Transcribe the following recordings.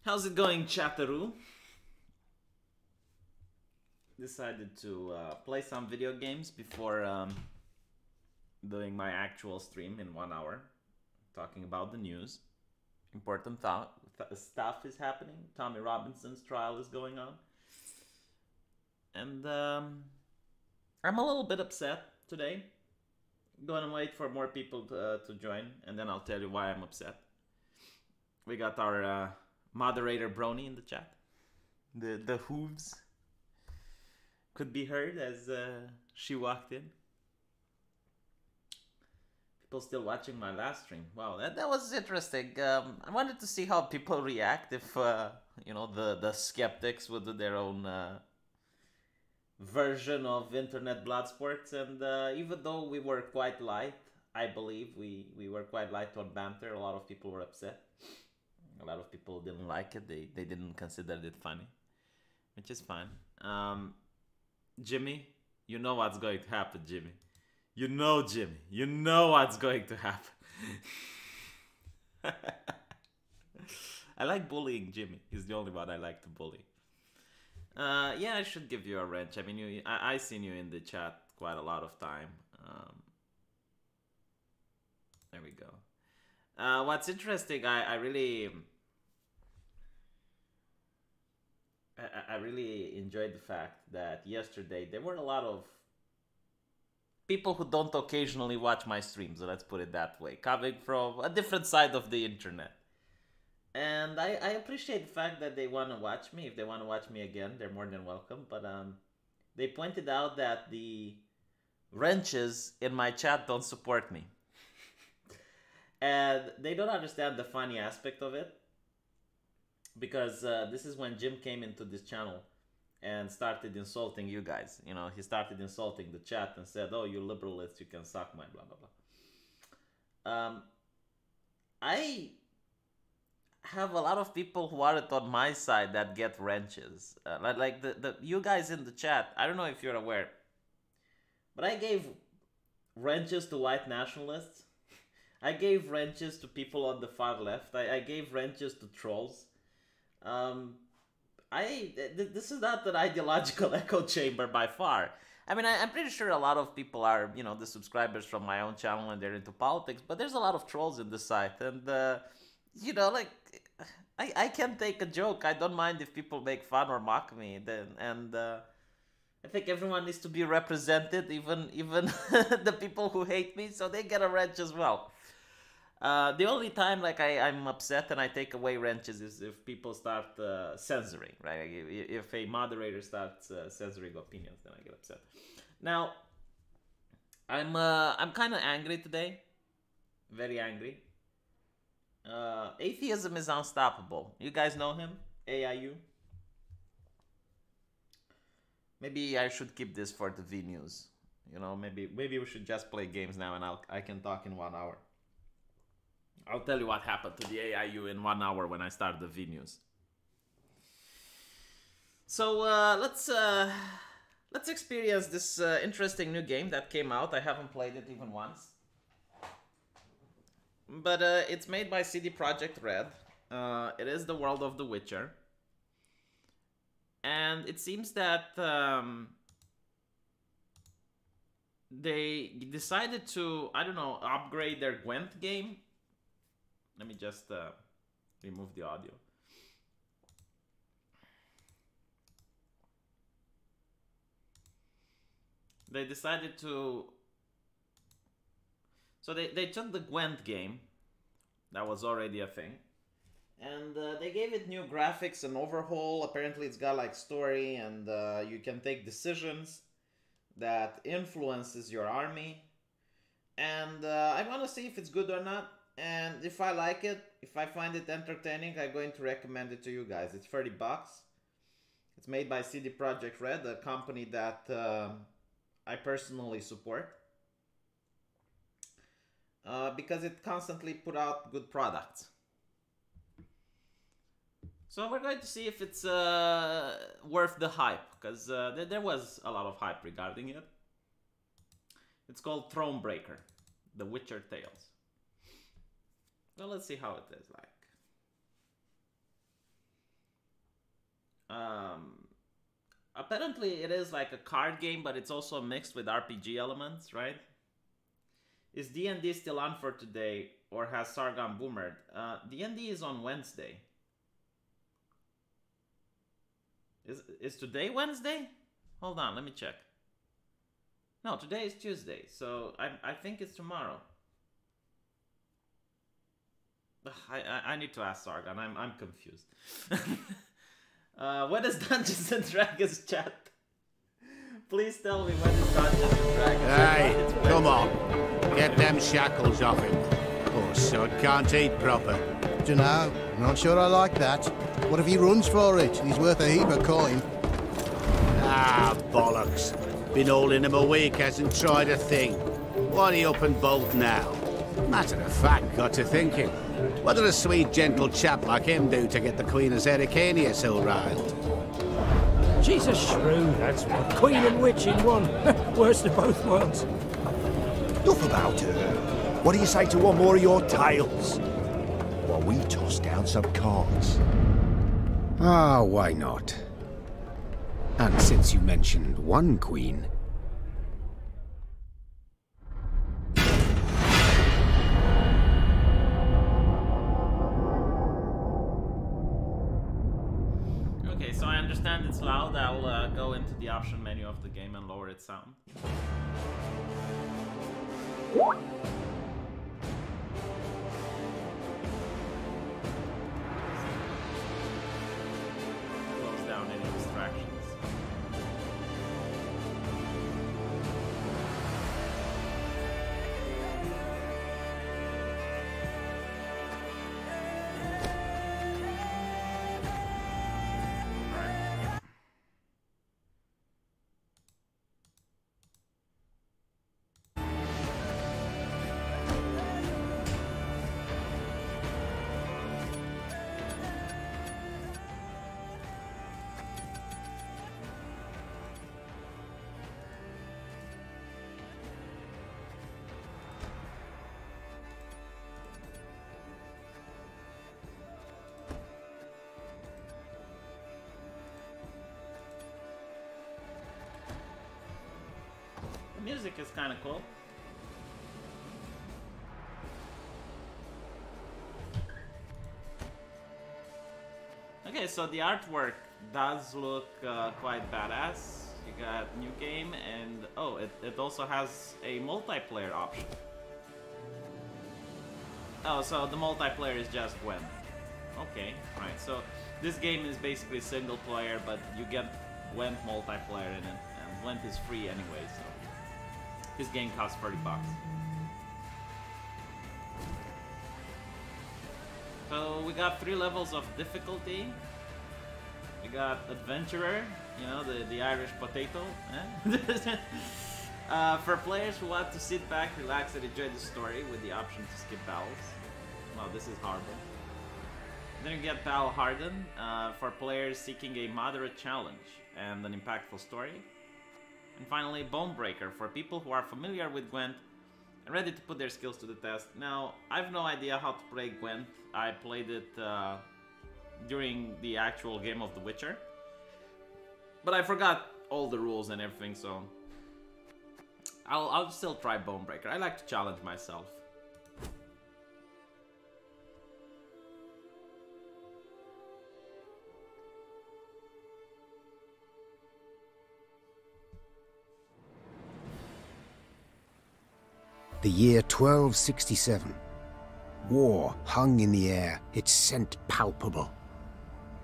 How's it going, Chatteroo? Decided to play some video games before doing my actual stream in 1 hour, talking about the news. Important stuff is happening. Tommy Robinson's trial is going on. And I'm a little bit upset today. Gonna wait for more people to join, and then I'll tell you why I'm upset. We got our moderator Brony in the chat. The hooves could be heard as she walked in. People still watching my last stream. Wow, that was interesting. I wanted to see how people react if you know, the skeptics would do their own version of internet blood sports, and even though we were quite light, I believe we were quite light on banter. A lot of people were upset. A lot of people didn't like it. They didn't consider it funny, which is fine. Jimmy, you know what's going to happen, Jimmy. You know, Jimmy. You know what's going to happen. I like bullying Jimmy. He's the only one I like to bully. Yeah, I should give you a wrench. I mean, I seen you in the chat quite a lot of time. There we go. What's interesting, I really enjoyed the fact that yesterday there were a lot of people who don't occasionally watch my streams, so let's put it that way, coming from a different side of the internet. And I appreciate the fact that they want to watch me. If they want to watch me again, they're more than welcome. But they pointed out that the wrenches in my chat don't support me. And they don't understand the funny aspect of it. Because this is when Jim came into this channel and started insulting you guys. You know, he started insulting the chat and said, "Oh, you liberalists, you can suck my blah, blah, blah." I have a lot of people who aren't on my side that get wrenches. Like the you guys in the chat, I don't know if you're aware, but I gave wrenches to white nationalists. I gave wrenches to people on the far left. I gave wrenches to trolls. This is not an ideological echo chamber by far. I mean, I'm pretty sure a lot of people are, you know, the subscribers from my own channel and they're into politics, but there's a lot of trolls in the site, and you know, like, I can take a joke. I don't mind if people make fun or mock me. And I think everyone needs to be represented, even the people who hate me, so they get a wrench as well. The only time like I'm upset and I take away wrenches is if people start censoring, right? If a moderator starts censoring opinions, then I get upset. Now, I'm kind of angry today, very angry. Atheism is unstoppable. You guys know him, AIU. Maybe I should keep this for the V News. You know, maybe we should just play games now, and I can talk in 1 hour. I'll tell you what happened to the AIU in 1 hour when I start the V News. So let's experience this interesting new game that came out. I haven't played it even once, but it's made by CD Projekt Red. It is the world of The Witcher, and it seems that they decided to, I don't know, upgrade their Gwent game. Let me just remove the audio. They decided to... So they took the Gwent game, that was already a thing, and they gave it new graphics and overhaul. Apparently it's got like story, and you can take decisions that influences your army. And I want to see if it's good or not. And if I like it, if I find it entertaining, I'm going to recommend it to you guys. It's $30. It's made by CD Projekt Red, a company that I personally support. Because it constantly put out good products. So we're going to see if it's worth the hype, because there was a lot of hype regarding it. It's called ThroneBreaker, The Witcher Tales. Well, let's see how it is like. Apparently it is like a card game, but it's also mixed with RPG elements, right? Is D&D still on for today, or has Sargon boomered? D&D is on Wednesday. Is today Wednesday? Hold on, let me check. No, today is Tuesday, so I think it's tomorrow. I need to ask Sargon. I'm confused. When is Dungeons and Dragons chat? Please tell me when is Dungeons and Dragons. Hey, come on. Get them shackles off him. Poor sod can't eat proper. Dunno, I'm not sure I like that. What if he runs for it? He's worth a heap of coin. Ah, bollocks. Been holding him a week, hasn't tried a thing. Why he up and bolt now? Matter of fact, got to thinking. What did a sweet, gentle chap like him do to get the Queen of Zerrikania so riled? She's a shrew, that's what. Queen and witch in one. Worst of both worlds. Enough about her. What do you say to one more of your tales? While we toss down some cards. Ah, why not? And since you mentioned one queen... Okay, so I understand it's loud. I'll go into the option menu of the game and lower its sound. Close down any distractions. The music is kind of cool. Okay, so the artwork does look quite badass. You got new game, and oh, it also has a multiplayer option. Oh, so the multiplayer is just Gwent. Okay, right. So this game is basically single player, but you get Gwent multiplayer in it, and Gwent is free anyway, so this game costs $30. So we got 3 levels of difficulty. We got Adventurer, you know, the Irish potato. For players who want to sit back, relax, and enjoy the story with the option to skip battles. Wow, this is horrible. Then you get Battle Hardened, for players seeking a moderate challenge and an impactful story. And finally, Bonebreaker, for people who are familiar with Gwent and ready to put their skills to the test. Now, I have no idea how to play Gwent. I played it during the actual game of The Witcher. But I forgot all the rules and everything, so I'll still try Bonebreaker. I like to challenge myself. The year 1267. War hung in the air, its scent palpable.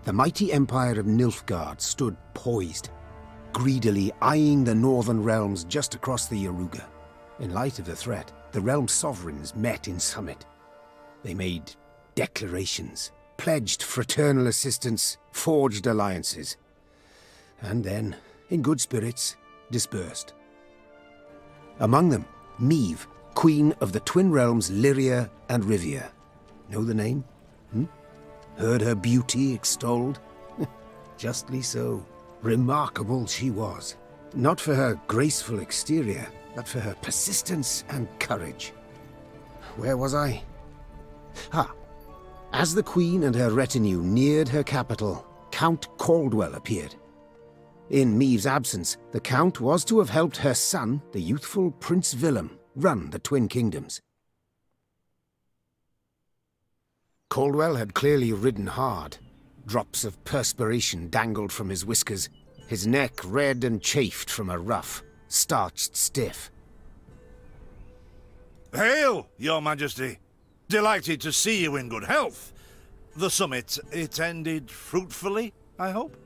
The mighty empire of Nilfgaard stood poised, greedily eyeing the northern realms just across the Yaruga. In light of the threat, the realm sovereigns met in summit. They made declarations, pledged fraternal assistance, forged alliances, and then, in good spirits, dispersed. Among them, Meve, Queen of the twin realms Lyria and Rivia. Know the name? Heard her beauty extolled? Justly so. Remarkable she was. Not for her graceful exterior, but for her persistence and courage. Where was I? As the Queen and her retinue neared her capital, Count Caldwell appeared. In Maeve's absence, the Count was to have helped her son, the youthful Prince Willem, run the Twin Kingdoms. Caldwell had clearly ridden hard. Drops of perspiration dangled from his whiskers, his neck red and chafed from a ruff, starched stiff. Hail, Your Majesty! Delighted to see you in good health. The summit, it ended fruitfully, I hope?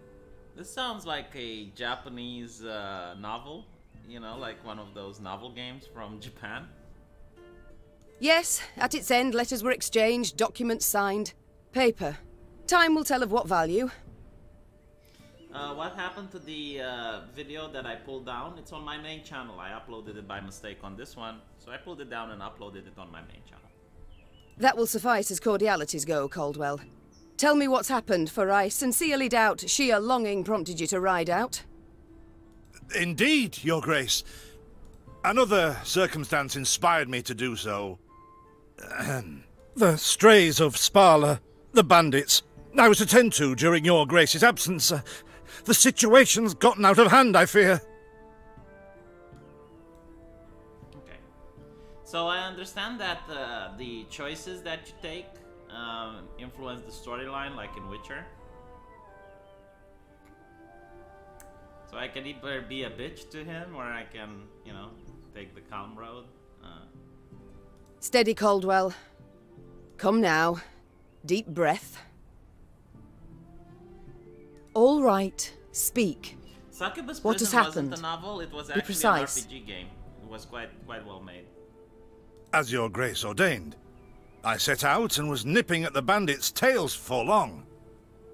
This sounds like a Japanese novel, you know, like one of those novel games from Japan. Yes, at its end, letters were exchanged, documents signed. Paper. Time will tell of what value. What happened to the video that I pulled down? It's on my main channel. I uploaded it by mistake on this one, so I pulled it down and uploaded it on my main channel. That will suffice as cordialities go, Caldwell. Tell me what's happened, for I sincerely doubt sheer longing prompted you to ride out. Indeed, Your Grace. Another circumstance inspired me to do so. The strays of Sparla, the bandits, I was to tend to during Your Grace's absence. The situation's gotten out of hand, I fear. Okay. So I understand that the choices that you take influence the storyline, like in Witcher. So I can either be a bitch to him, or I can, you know, take the calm road. Steady, Caldwell. Come now. Deep breath. All right. Speak. Succubus What has Prison happened? wasn't a novel, it was Be actually precise. an RPG game. It was quite well made. As Your Grace ordained. I set out and was nipping at the bandits' tails for long.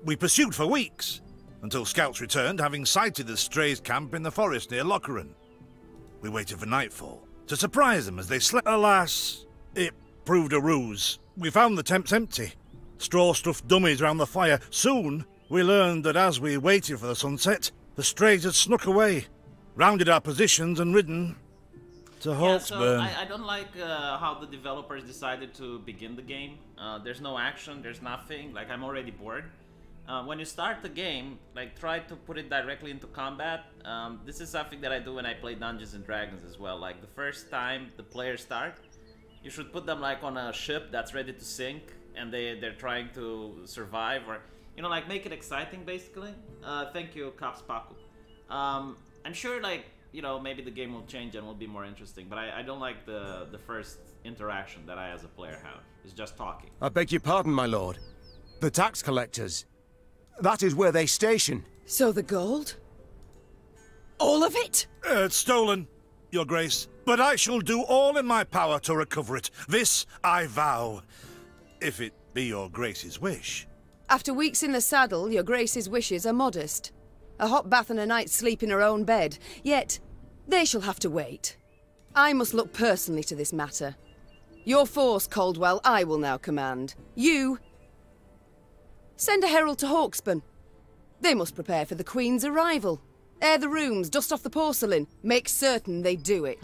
We pursued for weeks, until scouts returned, having sighted the strays' camp in the forest near Locheren. We waited for nightfall, to surprise them as they slept. Alas, it proved a ruse. We found the tents empty, straw-stuffed dummies round the fire. Soon, we learned that as we waited for the sunset, the strays had snuck away, rounded our positions and ridden to Yeah, so Holtzburn. I don't like how the developers decided to begin the game. There's no action, there's nothing. Like, I'm already bored. When you start the game, like, try to put it directly into combat. This is something that I do when I play Dungeons and Dragons as well. Like, the first time the players start, you should put them like on a ship that's ready to sink, and they're trying to survive, or, you know, like, make it exciting basically. Thank you, Cops Paku. I'm sure, like, you know, maybe the game will change and will be more interesting, but I don't like the first interaction that I as a player have. It's just talking. I beg your pardon, my lord. The tax collectors. That is where they station. So the gold? All of it? It's stolen, Your Grace, but I shall do all in my power to recover it. This I vow, if it be Your Grace's wish. After weeks in the saddle, your Grace's wishes are modest. A hot bath and a night's sleep in her own bed. Yet, they shall have to wait. I must look personally to this matter. Your force, Caldwell, I will now command. You... send a herald to Hawksburn. They must prepare for the Queen's arrival. Air the rooms, dust off the porcelain. Make certain they do it.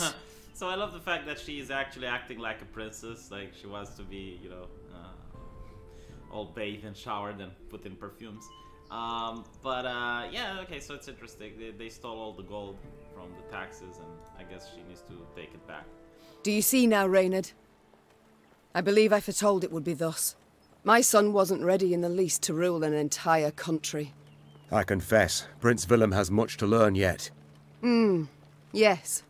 So I love the fact that she is actually acting like a princess. Like, she wants to be, you know, all bathed and showered and put in perfumes. Yeah, okay, so it's interesting. They stole all the gold from the taxes, and I guess she needs to take it back. Do you see now, Reynard? I believe I foretold it would be thus. My son wasn't ready in the least to rule an entire country. I confess, Prince Willem has much to learn yet. Yes.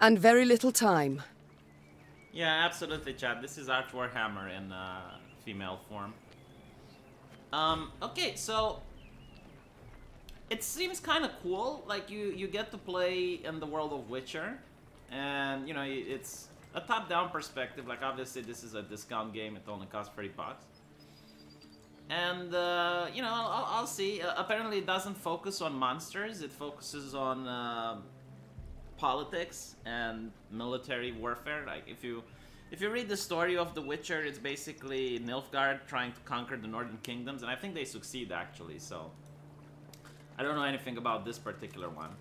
And very little time. Yeah, absolutely, Chad. This is Arch Warhammer in female form. Okay, so it seems kind of cool. Like, you get to play in the world of Witcher, and, you know, it's a top-down perspective. Like, obviously this is a discount game. It only costs $30. And, you know, I'll see. Apparently it doesn't focus on monsters. It focuses on politics and military warfare. Like, if you read the story of The Witcher, it's basically Nilfgaard trying to conquer the Northern Kingdoms, and I think they succeed, actually, so I don't know anything about this particular one.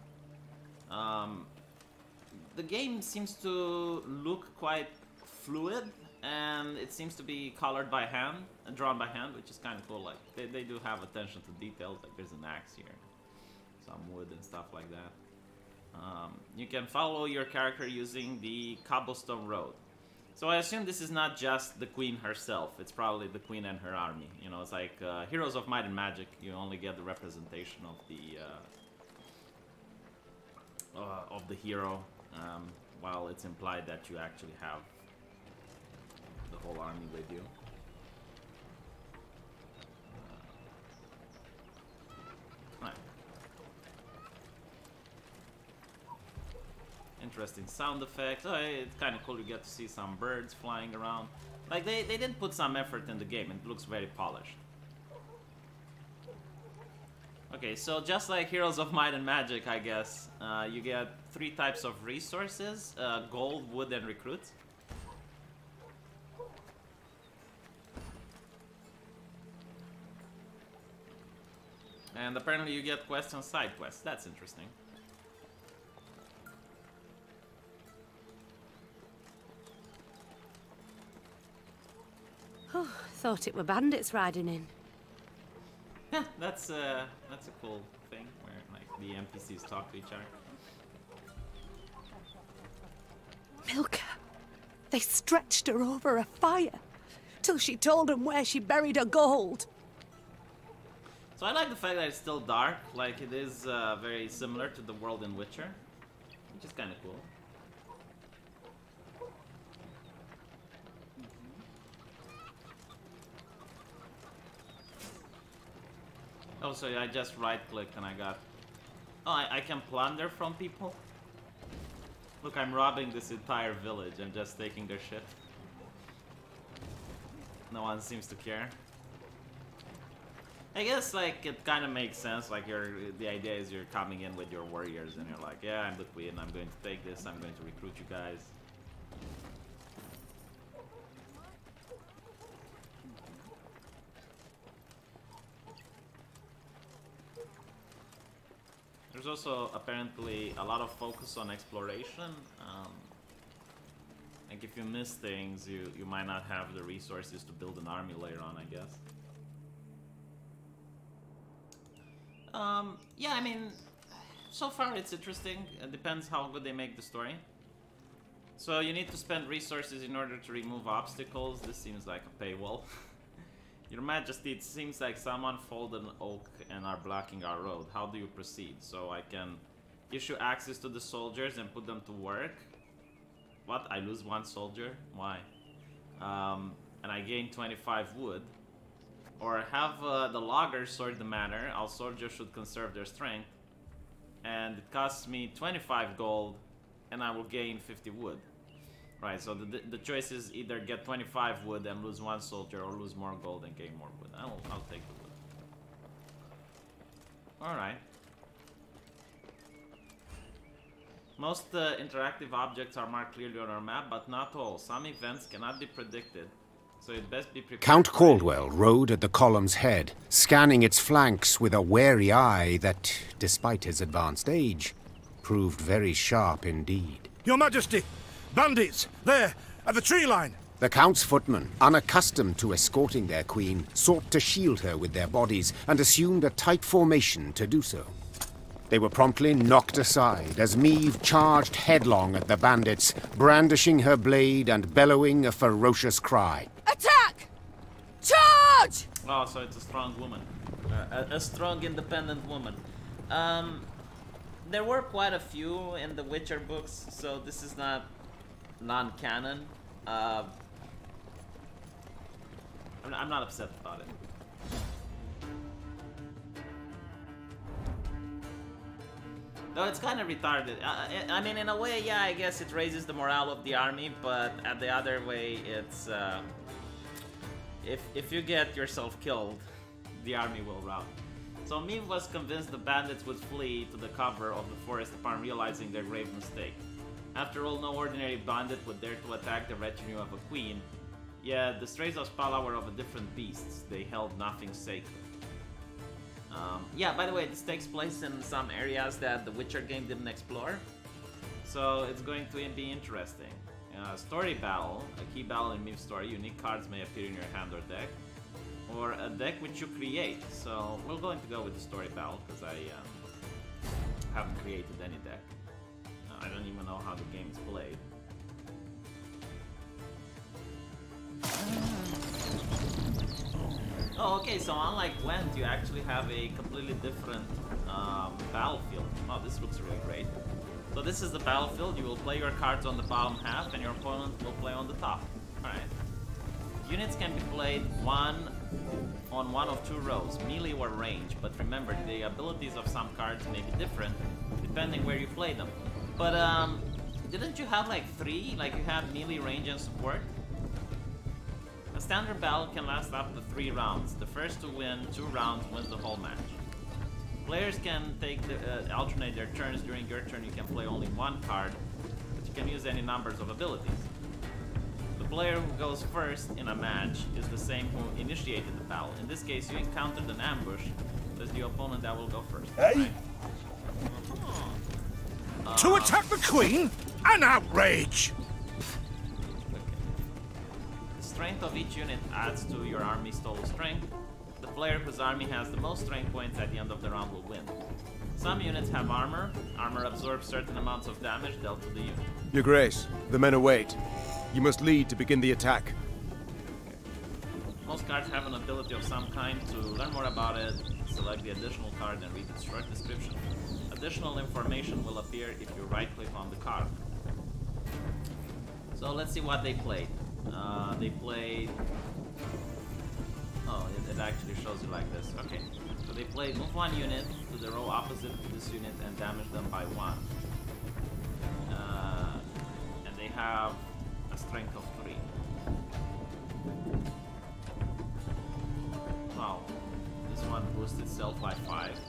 The game seems to look quite fluid. and it seems to be colored by hand, drawn by hand, which is kind of cool. Like they do have attention to details. Like there's an axe here, some wood and stuff like that. You can follow your character using the cobblestone road. So I assume this is not just the queen herself. It's probably the queen and her army. You know, it's like Heroes of Might and Magic. You only get the representation of the hero, while it's implied that you actually have the whole army with you. Right. Interesting sound effects. Oh, it's kind of cool. You get to see some birds flying around. Like they did put some effort in the game. It looks very polished. Okay, so just like Heroes of Might and Magic, I guess, you get 3 types of resources: gold, wood, and recruits. And apparently you get quests and side quests. That's interesting. Oh, thought it were bandits riding in. Yeah, that's a cool thing where like the NPCs talk to each other. Milka, they stretched her over a fire till she told them where she buried her gold. So I like the fact that it's still dark, like it is very similar to the world in Witcher, which is kind of cool. Oh, so I just right-clicked and I got... Oh, I can plunder from people? Look, I'm robbing this entire village. I'm just taking their shit. No one seems to care. I guess, like, it kind of makes sense. Like, the idea is you're coming in with your warriors and you're like, yeah, I'm the queen, I'm going to take this, I'm going to recruit you guys. There's also apparently a lot of focus on exploration. Like if you miss things, you might not have the resources to build an army later on, I guess. Yeah, I mean, so far it's interesting. It depends how good they make the story. So you need to spend resources in order to remove obstacles. This seems like a paywall. Your Majesty, it seems like someone felled an oak and are blocking our road. How do you proceed? So I can issue access to the soldiers and put them to work. What? I lose 1 soldier? Why? And I gain 25 wood. Or have the loggers sort the matter. All soldiers should conserve their strength. And it costs me 25 gold and I will gain 50 wood. Right, so the choice is either get 25 wood and lose 1 soldier, or lose more gold and gain more wood. I'll take the wood. Alright. Most interactive objects are marked clearly on our map, but not all. Some events cannot be predicted, so it best be prepared. Count Caldwell rode at the column's head, scanning its flanks with a wary eye that, despite his advanced age, proved very sharp indeed. Your Majesty! Bandits! There! At the tree line! The Count's footmen, unaccustomed to escorting their queen, sought to shield her with their bodies and assumed a tight formation to do so. They were promptly knocked aside as Meve charged headlong at the bandits, brandishing her blade and bellowing a ferocious cry. Attack! Charge! Oh, so it's a strong woman. A strong, independent woman. There were quite a few in the Witcher books, so this is not non-canon. I'm not upset about it. Though it's kind of retarded. I mean, in a way, yeah, I guess it raises the morale of the army, but at the other way, it's if you get yourself killed, the army will rout. So Meve was convinced the bandits would flee to the cover of the forest upon realizing their grave mistake. After all, no ordinary bandit would dare to attack the retinue of a queen. Yet the strays of Spala were of a different beasts. They held nothing sacred. Yeah, by the way, this takes place in some areas that the Witcher game didn't explore. So it's going to be interesting. Story battle, a key battle in Myth story. Unique cards may appear in your hand or deck, or a deck which you create. So we're going to go with the story battle because I haven't created any deck. I don't even know how the game is played. Oh, okay, so unlike Gwent, you actually have a completely different battlefield. Oh, this looks really great. So this is the battlefield. You will play your cards on the bottom half and your opponent will play on the top. Alright. Units can be played on one of two rows, melee or range, but remember, the abilities of some cards may be different depending where you play them. But didn't you have like 3? Like you had melee, range, and support? A standard battle can last up to 3 rounds. The first to win 2 rounds wins the whole match. Players can alternate their turns. During your turn, you can play only 1 card, but you can use any numbers of abilities. The player who goes first in a match is the same who initiated the battle. In this case, you encountered an ambush, so it's the opponent that will go first. Hey! Right? To attack the Queen? An outrage! The strength of each unit adds to your army's total strength. The player whose army has the most strength points at the end of the round will win. Some units have armor. Armor absorbs certain amounts of damage dealt to the unit. Your Grace, the men await. You must lead to begin the attack. Most cards have an ability of some kind. To learn more about it, select the additional card and read its short description. Additional information will appear if you right-click on the card. So let's see what they played. They played... Oh, it actually shows you like this. Okay. So they played move 1 unit to the row opposite to this unit and damage them by 1. And they have a strength of 3. Wow. This one boosts itself by 5.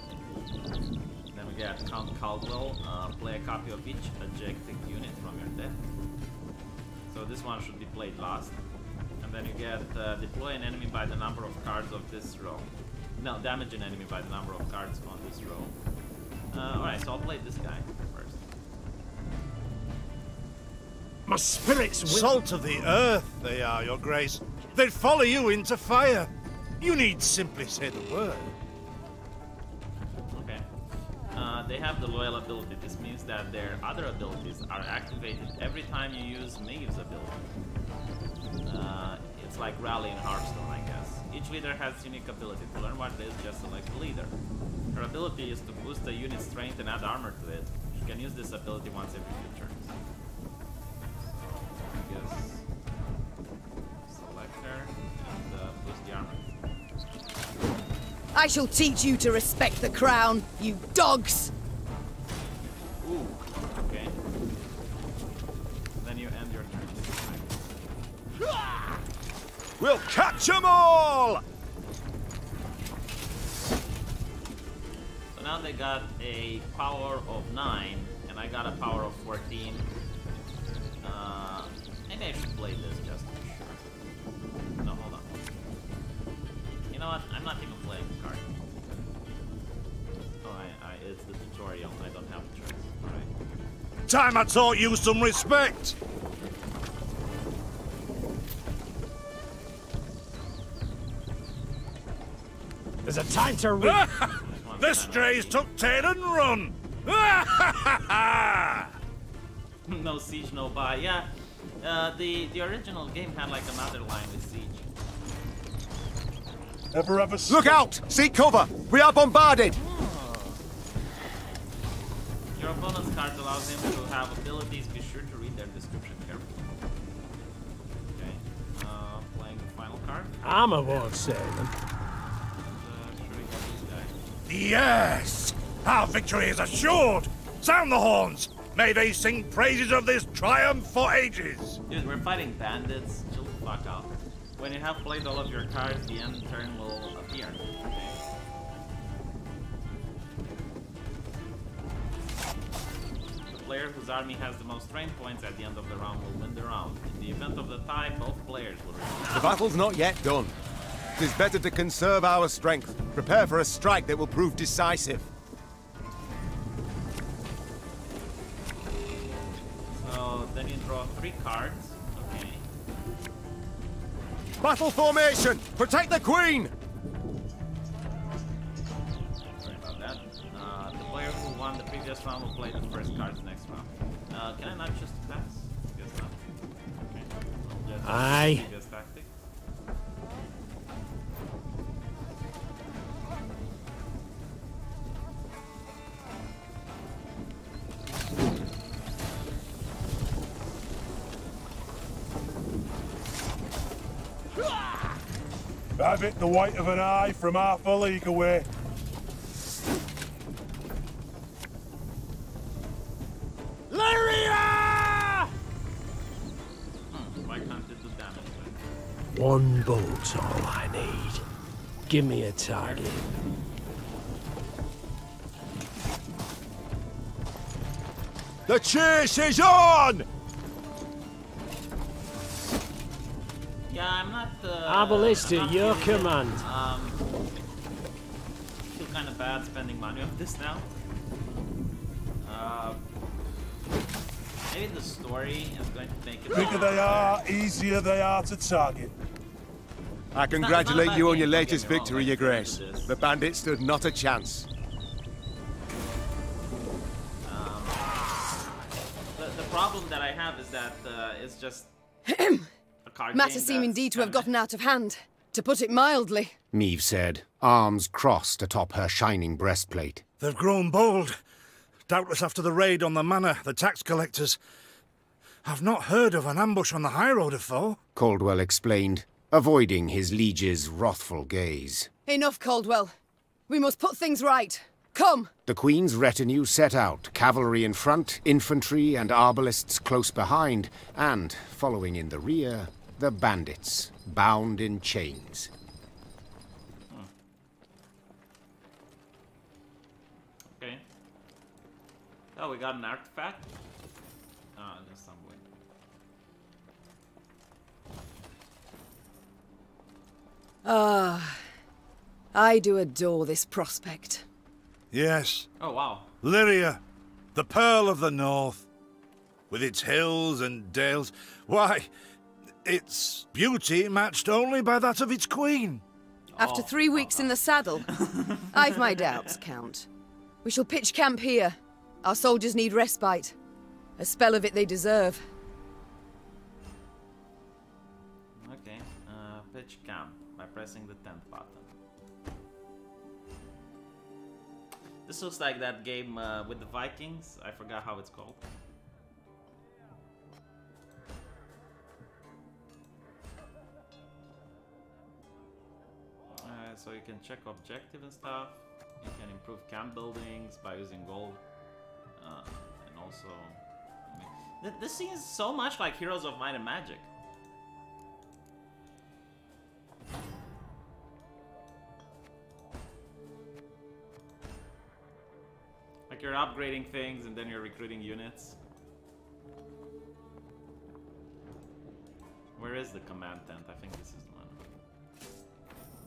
Then we get Count Caldwell. Play a copy of each adjective unit from your deck. So this one should be played last. And then you get deploy an enemy by the number of cards of this row. No, damage an enemy by the number of cards on this row. Alright, so I'll play this guy first. My spirits will... Salt of the earth, they are, Your Grace. They'd follow you into fire. You need simply say the word. Okay. They have the loyal ability. This means that their other abilities are activated every time you use Maeve's ability. It's like Rally in Hearthstone, I guess. Each leader has unique ability. To learn what it is, just select the leader. Her ability is to boost the unit's strength and add armor to it. She can use this ability once every 2 turns. I guess select her and boost the armor. I shall teach you to respect the crown, you dogs! Ooh, okay. Then you end your turn. We'll catch 'em all! So now they got a power of 9, and I got a power of 14. Maybe I should play this just to be sure. No, hold on. You know what? I'm not even playing the card. Oh, it's the tutorial. I don't have a choice. Alright. Time I taught you some respect. There's a time to read. The strays took tail and run. No siege, no buy. Yeah, the original game had like another line with siege. Ever have a Look out! Seek cover! We are bombarded! Your opponent's card allows him to have abilities. Be sure to read their description carefully. Okay, playing the final card. Armor won't save them. Yes! Our victory is assured! Sound the horns! May they sing praises of this triumph for ages! Dude, we're fighting bandits. Chill the fuck out. When you have played all of your cards, the end turn will appear. Okay. The player whose army has the most strength points at the end of the round will win the round. In the event of the tie, both players will receive. The battle's not yet done. It is better to conserve our strength. Prepare for a strike that will prove decisive. So Then you draw 3 cards. Okay. Battle formation! Protect the Queen! Sorry about that. The player who won the previous round will play the first cards next round. Can I not just pass? Guess not. Okay. I'll just Aye. previous tactic. Have it the white of an eye from half a league away. Lyria! Why can't it do damage? One bolt's all I need. Give me a target. The chase is on! Yeah, I'm not. Arbalista, I'm not your feeling it. command. I feel kind of bad spending money on this now. Maybe the story is going to make it. Bigger they are, easier they are to target. I congratulate you on your Don't get latest me wrong, victory, like, Your Grace. this. The bandits stood not a chance. The problem that I have is that it's just a card Matters game seem that's indeed to have kinda- gotten out of hand, to put it mildly. Meve said, arms crossed atop her shining breastplate. They've grown bold. Doubtless after the raid on the manor, the tax collectors. I've not heard of an ambush on the high road afore. Caldwell explained, avoiding his liege's wrathful gaze. Enough, Caldwell. We must put things right. Come! The Queen's retinue set out, cavalry in front, infantry and arbalists close behind, and, following in the rear, the bandits, bound in chains. Okay. Oh, we got an artifact. There's some way. Ah, I do adore this prospect. Yes, Oh wow. Lyria, the Pearl of the North. With its hills and dales. Why, its beauty matched only by that of its queen. After 3 weeks in the saddle, I've my doubts, Count. We shall pitch camp here. Our soldiers need respite. A spell of it they deserve. Okay. Pitch camp by pressing the 10th button. This looks like that game with the Vikings. I forgot how it's called. So you can check objective and stuff. You can improve camp buildings by using gold. And also... this seems so much like Heroes of Might and Magic. Like you're upgrading things and then you're recruiting units. Where is the command tent? I think this is the one.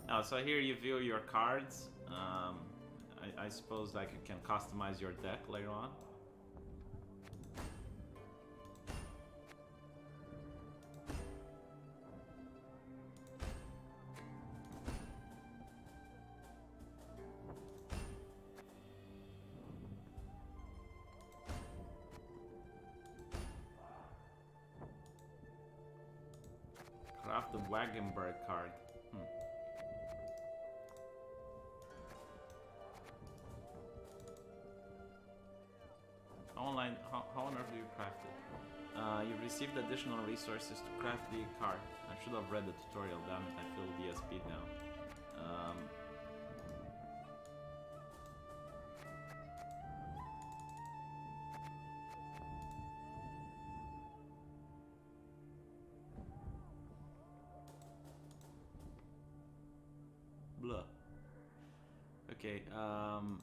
Oh, so here you view your cards. I suppose like you can customize your deck later on. Craft the Wagenberg card. How on earth do you craft it? You've received additional resources to craft the card. I should have read the tutorial, damn it, I feel DSP now. Blah. Okay, Am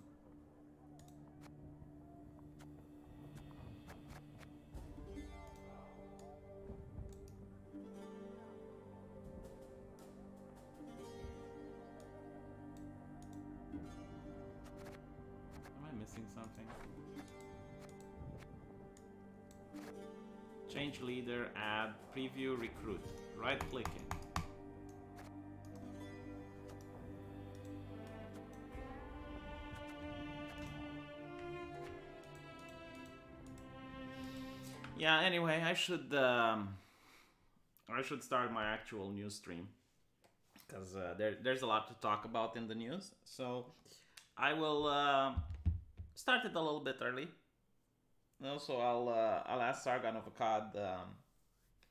I missing something? Change leader, add, preview, recruit. Right clicking. Yeah, anyway, I should start my actual news stream, because there's a lot to talk about in the news. So I will start it a little bit early. Also, I'll ask Sargon of Akkad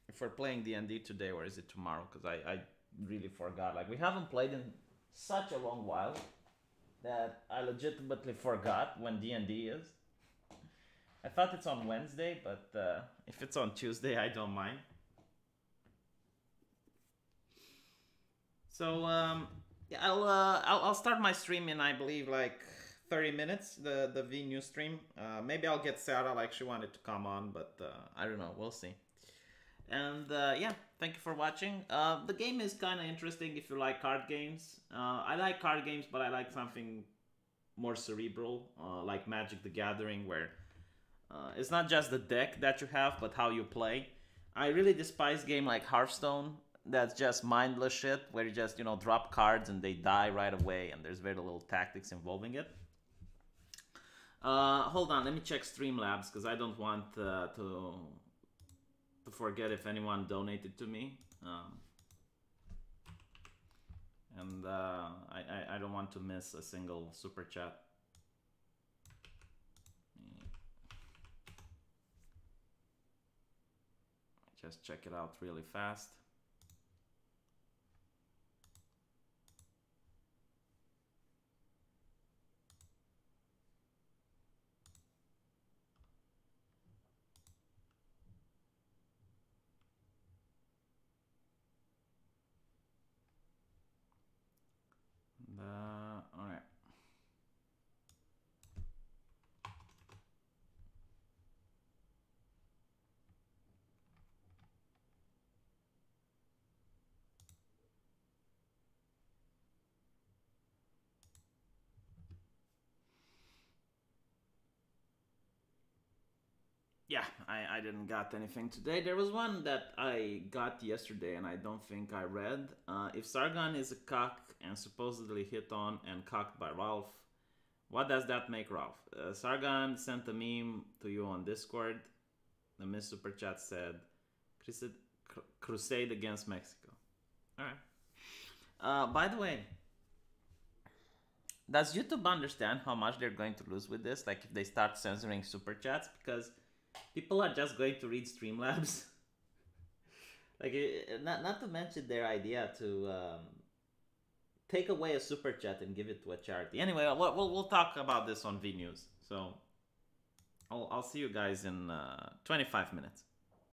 if we're playing D&D today, or is it tomorrow? Because I really forgot. Like, we haven't played in such a long while that I legitimately forgot when D&D is. I thought it's on Wednesday, but if it's on Tuesday, I don't mind. So yeah, I'll start my stream in, I believe, like 30 minutes. The V News stream. Maybe I'll get Sarah, like she wanted to come on, but I don't know. We'll see. And yeah, thank you for watching. The game is kind of interesting if you like card games. I like card games, but I like something more cerebral, like Magic the Gathering, where it's not just the deck that you have, but how you play. I really despise game like Hearthstone. That's just mindless shit, where you just, you know, drop cards and they die right away, and there's very little tactics involving it. Hold on, let me check Streamlabs, because I don't want to forget if anyone donated to me. And I don't want to miss a single super chat. Just check it out really fast. All right. Yeah, I didn't got anything today. There was one that I got yesterday and I don't think I read. If Sargon is a cock and supposedly hit on and cocked by Ralph, what does that make Ralph? Sargon sent a meme to you on Discord. The Miss Super Chat said, Crusade against Mexico. Alright. By the way, does YouTube understand how much they're going to lose with this? Like, if they start censoring Super Chats? Because people are just going to read Streamlabs. Like, not to mention their idea to take away a super chat and give it to a charity. Anyway, we'll talk about this on V News. So I'll see you guys in 25 minutes.